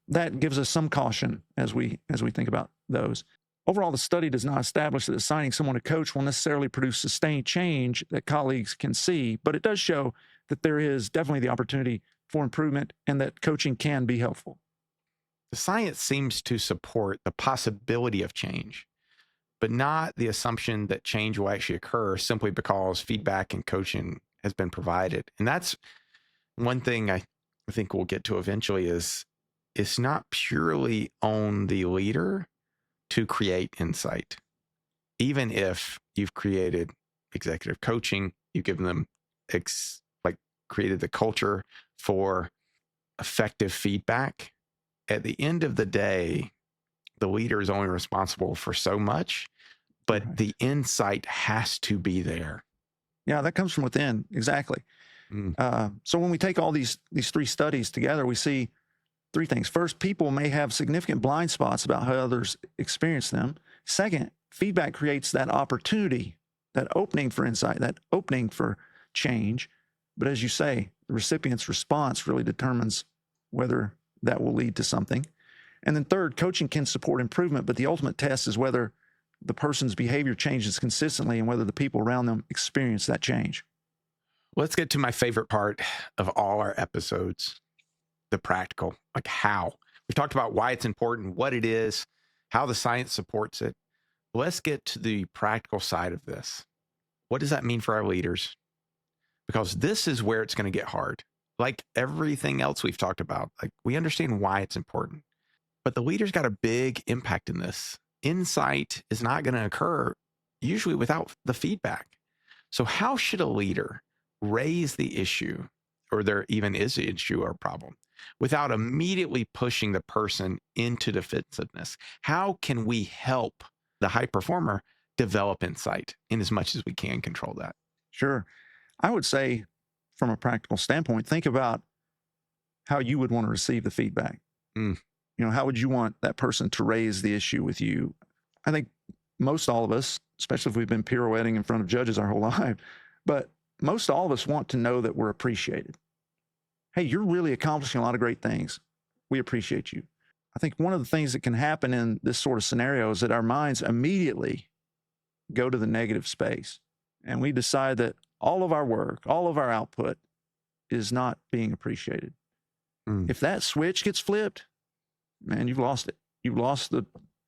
that gives us some caution as we think about those. Overall, the study does not establish that assigning someone a coach will necessarily produce sustained change that colleagues can see, but it does show that there is definitely the opportunity for improvement and that coaching can be helpful. The science seems to support the possibility of change, but not the assumption that change will actually occur simply because feedback and coaching has been provided. And that's one thing I think we'll get to eventually is it's not purely on the leader to create insight. Even if you've created executive coaching, you've given them created the culture for effective feedback. At the end of the day, the leader is only responsible for so much, but Right. the insight has to be there. Yeah, that comes from within. Exactly. So when we take all these 3 studies together, we see 3 things. First, people may have significant blind spots about how others experience them. Second, feedback creates that opportunity, that opening for insight, that opening for change. But as you say, the recipient's response really determines whether that will lead to something. And then third, coaching can support improvement, but the ultimate test is whether the person's behavior changes consistently and whether the people around them experience that change. Let's get to my favorite part of all our episodes, the practical, like how. We've talked about why it's important, what it is, how the science supports it. Let's get to the practical side of this. What does that mean for our leaders? Because this is where it's going to get hard. Like everything else we've talked about, like we understand why it's important, but the leader's got a big impact in this. Insight is not going to occur usually without the feedback. So how should a leader raise the issue, or there even is an issue or problem, without immediately pushing the person into defensiveness? How can we help the high performer develop insight in as much as we can control that? Sure. I would say from a practical standpoint, think about how you would want to receive the feedback. How would you want that person to raise the issue with you? I think most all of us, especially if we've been pirouetting in front of judges our whole life, but most all of us want to know that we're appreciated. Hey, you're really accomplishing a lot of great things. We appreciate you. I think one of the things that can happen in this sort of scenario is that our minds immediately go to the negative space, and we decide that all of our work, all of our output is not being appreciated. If that switch gets flipped, man, you've lost it. You've lost the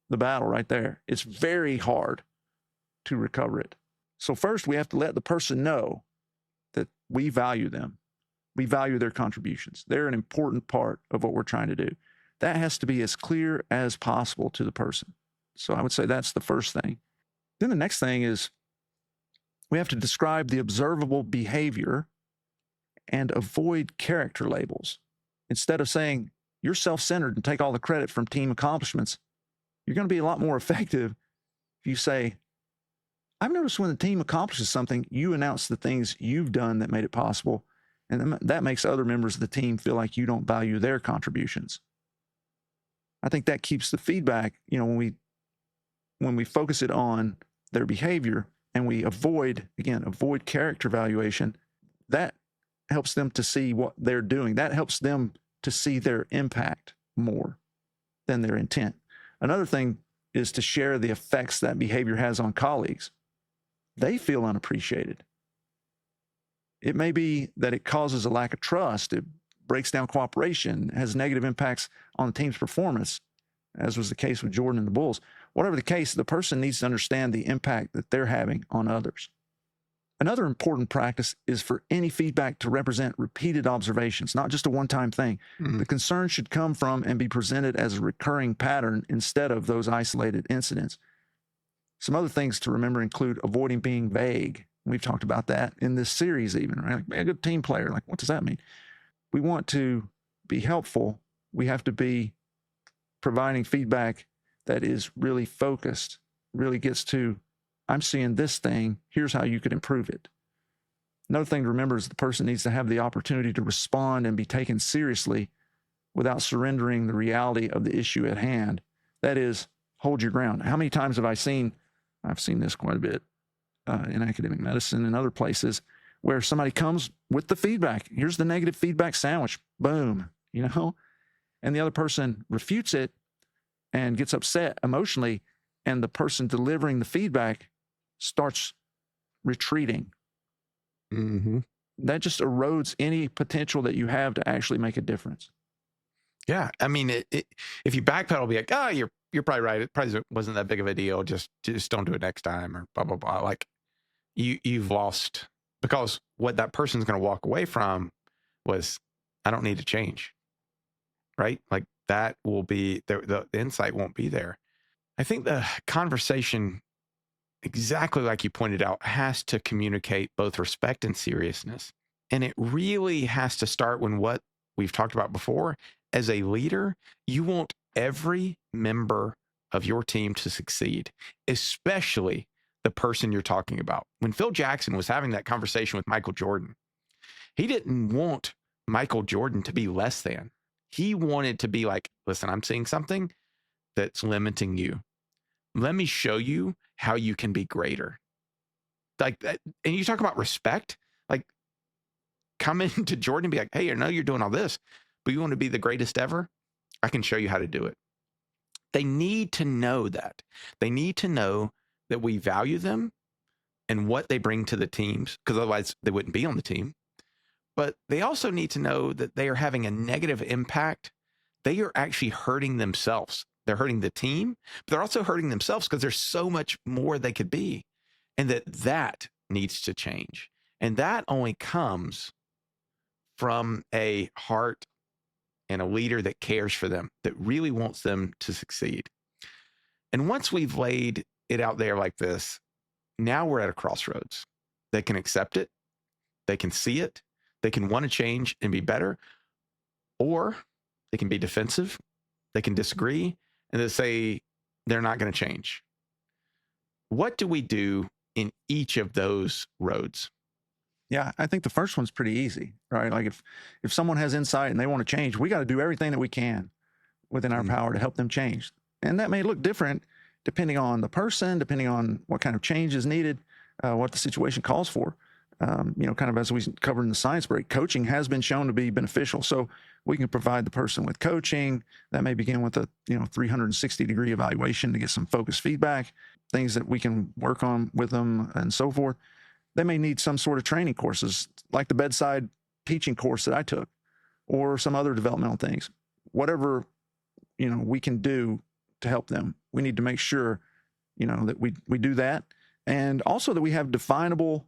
battle right there. It's very hard to recover it. So first, we have to let the person know that we value them. We value their contributions. They're an important part of what we're trying to do. That has to be as clear as possible to the person. So I would say that's the first thing. Then the next thing is we have to describe the observable behavior and avoid character labels. Instead of saying, you're self-centered and take all the credit from team accomplishments, you're going to be a lot more effective if you say, I've noticed when the team accomplishes something, you announce the things you've done that made it possible, and that makes other members of the team feel like you don't value their contributions. I think that keeps the feedback, when we focus it on their behavior and we avoid character evaluation, that helps them to see what they're doing. That helps them to see their impact more than their intent. Another thing is to share the effects that behavior has on colleagues. They feel unappreciated. It may be that it causes a lack of trust. It breaks down cooperation, has negative impacts on the team's performance, as was the case with Jordan and the Bulls. Whatever the case, the person needs to understand the impact that they're having on others. Another important practice is for any feedback to represent repeated observations, not just a one-time thing. The concern should come from and be presented as a recurring pattern instead of those isolated incidents. Some other things to remember include avoiding being vague. We've talked about that in this series even, right? Like, be a good team player. Like, what does that mean? We want to be helpful. We have to be providing feedback that is really focused, really gets to, I'm seeing this thing, here's how you could improve it. Another thing to remember is the person needs to have the opportunity to respond and be taken seriously without surrendering the reality of the issue at hand. That is, hold your ground. How many times have I've seen this quite a bit in academic medicine and other places, where somebody comes with the feedback. Here's the negative feedback sandwich. Boom, and the other person refutes it and gets upset emotionally, and the person delivering the feedback starts retreating. That just erodes any potential that you have to actually make a difference. Yeah. I mean, if you backpedal, be like, oh, you're probably right. It probably wasn't that big of a deal. Just don't do it next time, or blah, blah, blah. Like you've lost, because what that person's going to walk away from was, I don't need to change. Right? Like that will be, the insight won't be there. I think the conversation, exactly like you pointed out, has to communicate both respect and seriousness. And it really has to start when what we've talked about before. As a leader, you want every member of your team to succeed, especially the person you're talking about. When Phil Jackson was having that conversation with Michael Jordan, he didn't want Michael Jordan to be less than. He wanted to be like, listen, I'm seeing something that's limiting you. Let me show you how you can be greater. Like that. And you talk about respect, like come into Jordan and be like, hey, I know you're doing all this, but you want to be the greatest ever, I can show you how to do it. They need to know that. They need to know that we value them and what they bring to the teams, because otherwise they wouldn't be on the team. But they also need to know that they are having a negative impact. They are actually hurting themselves. They're hurting the team, but they're also hurting themselves because there's so much more they could be, and that needs to change. And that only comes from a heart and a leader that cares for them, that really wants them to succeed. And once we've laid it out there like this, now we're at a crossroads. They can accept it, they can see it, they can want to change and be better, or they can be defensive, they can disagree, and they say they're not going to change. What do we do in each of those roads? Yeah, I think the first one's pretty easy, right? Like if someone has insight and they want to change, we got to do everything that we can within our power to help them change. And that may look different depending on the person, depending on what kind of change is needed, what the situation calls for. Kind of as we covered in the science break, coaching has been shown to be beneficial. So we can provide the person with coaching. That may begin with a 360-degree evaluation to get some focused feedback, things that we can work on with them and so forth. They may need some sort of training courses, like the bedside teaching course that I took, or some other developmental things. Whatever, we can do to help them, we need to make sure, that we do that. And also that we have definable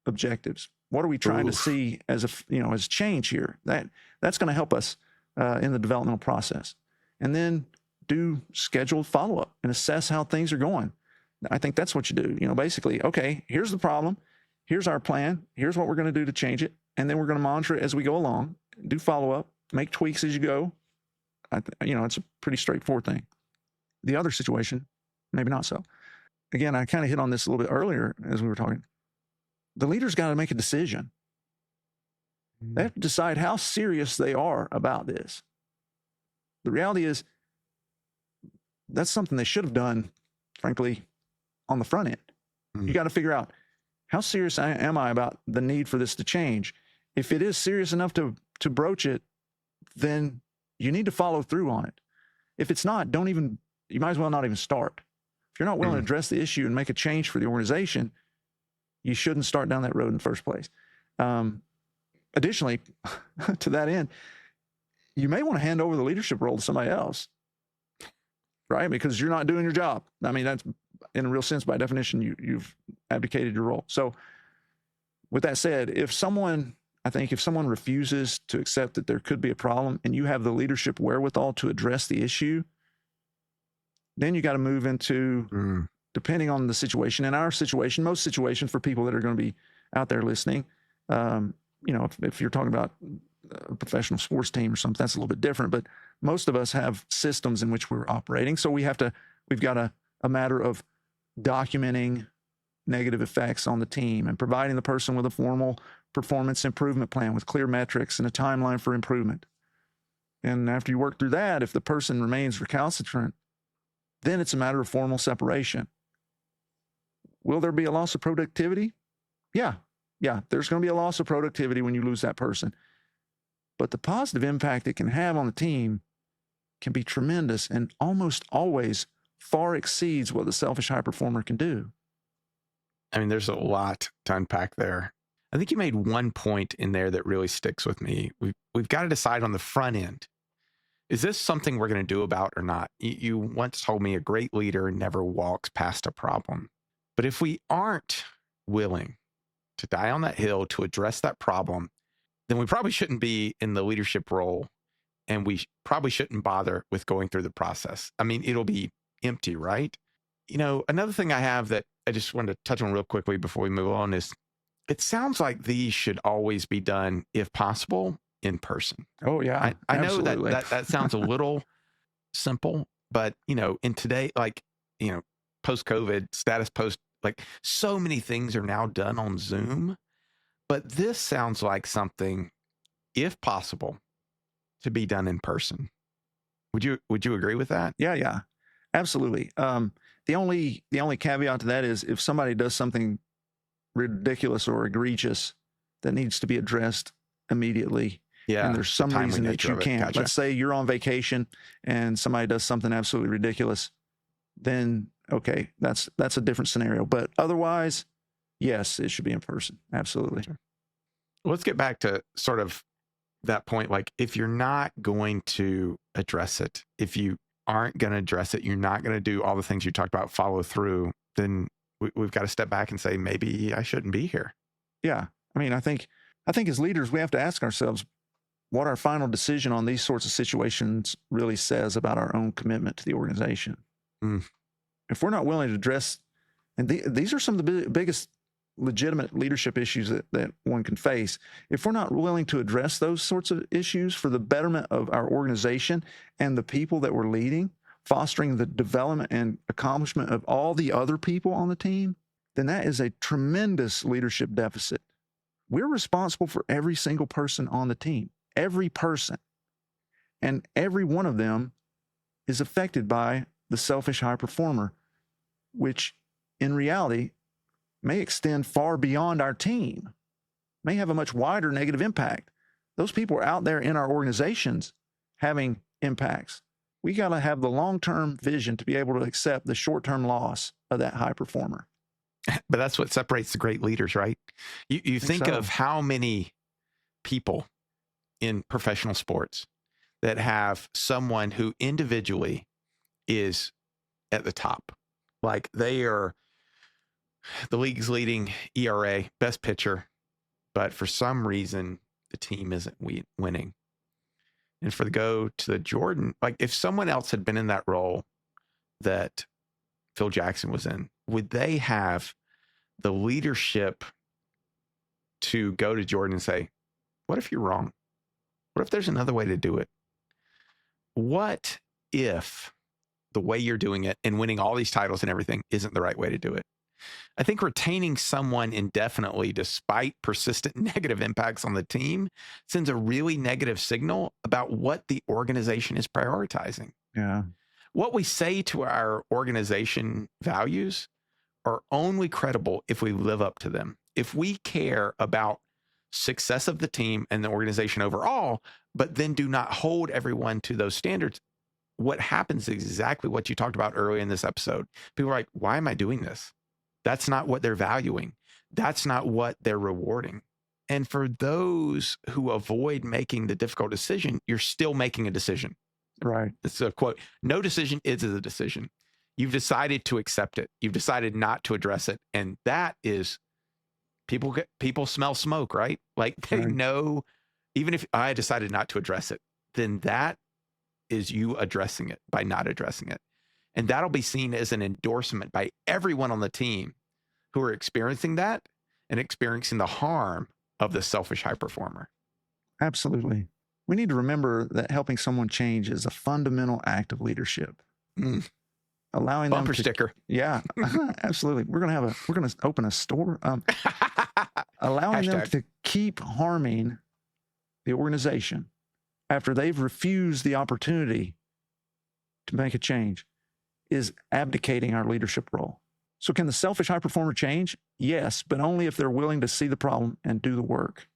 objectives. What are we trying to see as as change here? That's going to help us in the developmental process. And then do scheduled follow-up and assess how things are going. I think that's what you do. Basically, okay, here's the problem. Here's our plan. Here's what we're going to do to change it. And then we're going to monitor it as we go along, do follow-up, make tweaks as you go. It's a pretty straightforward thing. The other situation, maybe not so. Again, I kind of hit on this a little bit earlier as we were talking. The leader's got to make a decision. They have to decide how serious they are about this. The reality is that's something they should have done, frankly, on the front end. You got to figure out, how serious am I about the need for this to change? If it is serious enough to broach it, then you need to follow through on it. If it's not, you might as well not even start. If you're not willing to address the issue and make a change for the organization, you shouldn't start down that road in the first place. Additionally, to that end, you may want to hand over the leadership role to somebody else, right? Because you're not doing your job. I mean, that's in a real sense, by definition, you've abdicated your role. So with that said, if someone refuses to accept that there could be a problem and you have the leadership wherewithal to address the issue, then you got to move into, depending on the situation, in our situation, most situations for people that are going to be out there listening, if you're talking about a professional sports team or something, that's a little bit different, but most of us have systems in which we're operating. So we've got a matter of documenting negative effects on the team and providing the person with a formal performance improvement plan with clear metrics and a timeline for improvement. And after you work through that, if the person remains recalcitrant, then it's a matter of formal separation. Will there be a loss of productivity? Yeah, there's going to be a loss of productivity when you lose that person. But the positive impact it can have on the team can be tremendous and almost always far exceeds what the selfish high performer can do. I mean, there's a lot to unpack there. I think you made one point in there that really sticks with me. We've got to decide on the front end. Is this something we're going to do about or not? You once told me a great leader never walks past a problem. But if we aren't willing to die on that hill to address that problem, then we probably shouldn't be in the leadership role, and we probably shouldn't bother with going through the process. I mean, it'll be empty, right? Another thing I have that I just wanted to touch on real quickly before we move on is it sounds like these should always be done, if possible, in person. Oh, yeah. I know that sounds a little simple, but, in today, post-COVID, status post, so many things are now done on Zoom. But this sounds like something, if possible, to be done in person. Would you agree with that? Yeah, absolutely. The only caveat to that is if somebody does something ridiculous or egregious that needs to be addressed immediately, Yeah. and there's some timely reason that nature you of it. can't. Gotcha. Let's say you're on vacation and somebody does something absolutely ridiculous, then okay, that's a different scenario. But otherwise, yes, it should be in person. Absolutely. Sure. Let's get back to sort of that point. Like, if you're not going to address it, if you aren't going to address it, you're not going to do all the things you talked about, follow through, then we've got to step back and say, maybe I shouldn't be here. Yeah. I mean, I think as leaders, we have to ask ourselves what our final decision on these sorts of situations really says about our own commitment to the organization. Mm. If we're not willing to address, and these are some of the biggest legitimate leadership issues that one can face. If we're not willing to address those sorts of issues for the betterment of our organization and the people that we're leading, fostering the development and accomplishment of all the other people on the team, then that is a tremendous leadership deficit. We're responsible for every single person on the team, every person. And every one of them is affected by the selfish high performer, which in reality may extend far beyond our team, may have a much wider negative impact. Those people are out there in our organizations having impacts. We got to have the long-term vision to be able to accept the short-term loss of that high performer. But that's what separates the great leaders, right? You think so. of how many people in professional sports that have someone who individually is at the top. Like, they are the league's leading ERA, best pitcher, but for some reason the team isn't winning. And for the go to the Jordan, like, if someone else had been in that role that Phil Jackson was in, would they have the leadership to go to Jordan and say, what if you're wrong? What if there's another way to do it? What if the way you're doing it and winning all these titles and everything isn't the right way to do it? I think retaining someone indefinitely, despite persistent negative impacts on the team, sends a really negative signal about what the organization is prioritizing. Yeah. What we say to our organization values are only credible if we live up to them. If we care about success of the team and the organization overall, but then do not hold everyone to those standards, what happens is exactly what you talked about earlier in this episode. People are like, why am I doing this? That's not what they're valuing. That's not what they're rewarding. And for those who avoid making the difficult decision, you're still making a decision. Right. It's a quote. No decision is a decision. You've decided to accept it. You've decided not to address it. And that is, people smell smoke, right? Like, they know, even if I decided not to address it, then that is you addressing it by not addressing it. And that'll be seen as an endorsement by everyone on the team who are experiencing that and experiencing the harm of the selfish high performer. Absolutely. We need to remember that helping someone change is a fundamental act of leadership. Allowing Bumper them to, sticker. Yeah, absolutely. We're going to open a store. Allowing them to keep harming the organization after they've refused the opportunity to make a change is abdicating our leadership role. So can the selfish high performer change? Yes, but only if they're willing to see the problem and do the work.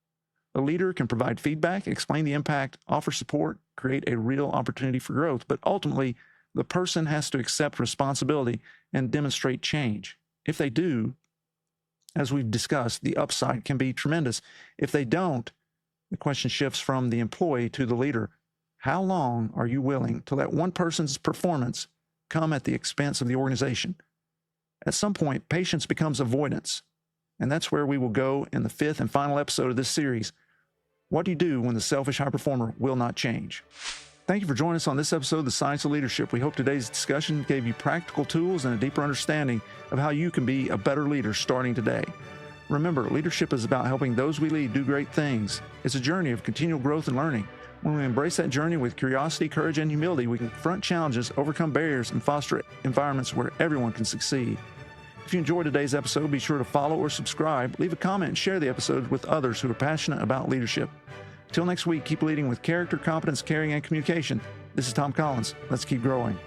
A leader can provide feedback, explain the impact, offer support, create a real opportunity for growth, but ultimately the person has to accept responsibility and demonstrate change. If they do, as we've discussed, the upside can be tremendous. If they don't, the question shifts from the employee to the leader. How long are you willing to let one person's performance come at the expense of the organization? At some point, patience becomes avoidance. And that's where we will go in the 5th and final episode of this series. What do you do when the selfish high performer will not change? Thank you for joining us on this episode of The Science of Leadership. We hope today's discussion gave you practical tools and a deeper understanding of how you can be a better leader starting today. Remember, leadership is about helping those we lead do great things. It's a journey of continual growth and learning. When we embrace that journey with curiosity, courage, and humility, we can confront challenges, overcome barriers, and foster environments where everyone can succeed. If you enjoyed today's episode, be sure to follow or subscribe, leave a comment, and share the episode with others who are passionate about leadership. Till next week, keep leading with character, competence, caring, and communication. This is Tom Collins. Let's keep growing.